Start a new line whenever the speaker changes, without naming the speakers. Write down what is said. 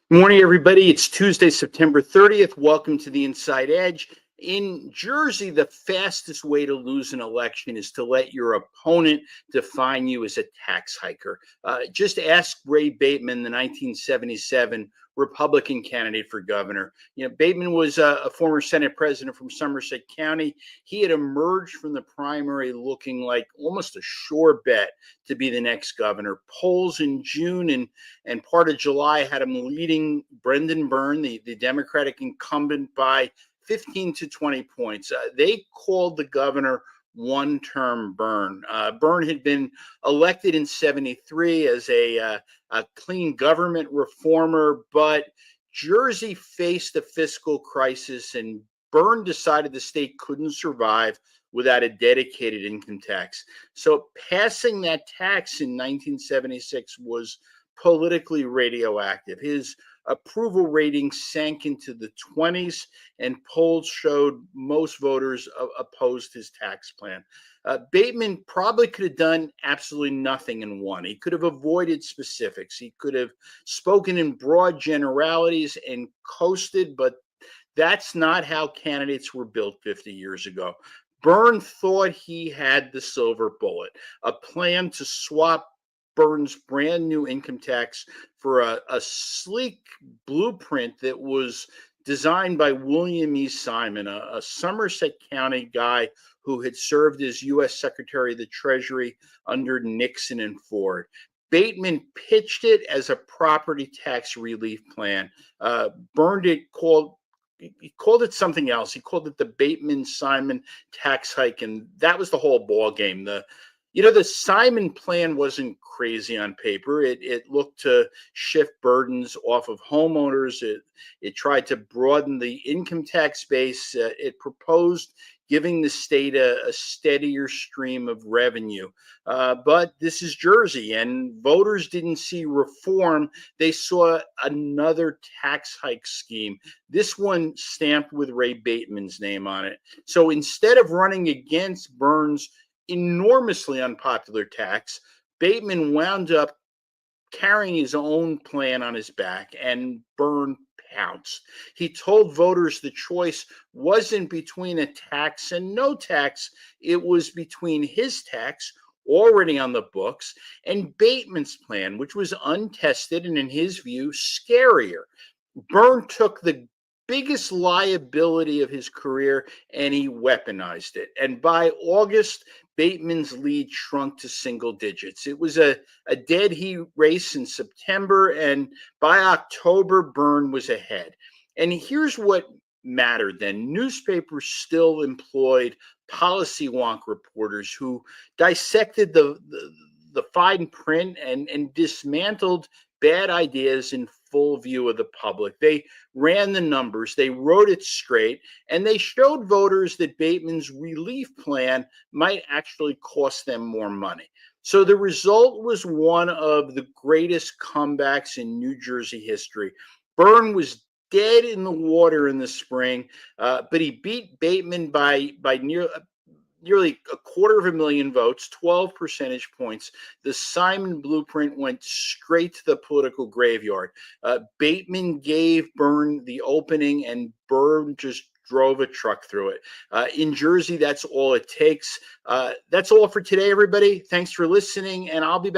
Good morning, everybody. It's Tuesday, September 30th. Welcome to the Inside Edge. In Jersey, the fastest way to lose an election is to let your opponent define you as a tax hiker. Just ask Ray Bateman, the 1977 Republican candidate for governor. Bateman was a former Senate president from Somerset County. He had emerged from the primary looking like almost a sure bet to be the next governor. Polls in June and part of July had him leading Brendan Byrne, the Democratic incumbent, by 15 to 20 points. They called the governor one-term Byrne. Byrne had been elected in 73 as a clean government reformer, but Jersey faced a fiscal crisis, and Byrne decided the state couldn't survive without a dedicated income tax. So passing that tax in 1976 was politically radioactive. His approval rating sank into the 20s, and polls showed most voters opposed his tax plan. Bateman probably could have done absolutely nothing and won. He could have avoided specifics. He could have spoken in broad generalities and coasted, but that's not how candidates were built 50 years ago. Byrne thought he had the silver bullet, a plan to swap Byrne's brand new income tax for a sleek blueprint that was designed by William E. Simon, a Somerset County guy who had served as U.S. Secretary of the Treasury under Nixon and Ford. Bateman pitched it as a property tax relief plan. Byrne he called it something else. He called it the Bateman-Simon tax hike, and that was the whole ball game. The Simon plan wasn't crazy on paper. It looked to shift burdens off of homeowners. It tried to broaden the income tax base. It proposed giving the state a steadier stream of revenue. But this is Jersey, and voters didn't see reform. They saw another tax hike scheme, this one stamped with Ray Bateman's name on it. So instead of running against Byrne's enormously unpopular tax, Bateman wound up carrying his own plan on his back, and Byrne pounced. He told voters the choice wasn't between a tax and no tax, it was between his tax, already on the books, and Bateman's plan, which was untested and, in his view, scarier. Byrne took the biggest liability of his career and he weaponized it. And by August, Bateman's lead shrunk to single digits. It was a dead heat race in September, and by October, Byrne was ahead. And here's what mattered then. Newspapers still employed policy wonk reporters who dissected the fine print and dismantled bad ideas in full view of the public. They ran the numbers, they wrote it straight, and they showed voters that Bateman's relief plan might actually cost them more money. So the result was one of the greatest comebacks in New Jersey history. Byrne was dead in the water in the spring, but he beat Bateman by nearly 250,000 votes, 12 percentage points. The Simon blueprint went straight to the political graveyard. Bateman gave Byrne the opening, and Byrne just drove a truck through it. In Jersey, that's all it takes. That's all for today, everybody. Thanks for listening, and I'll be back.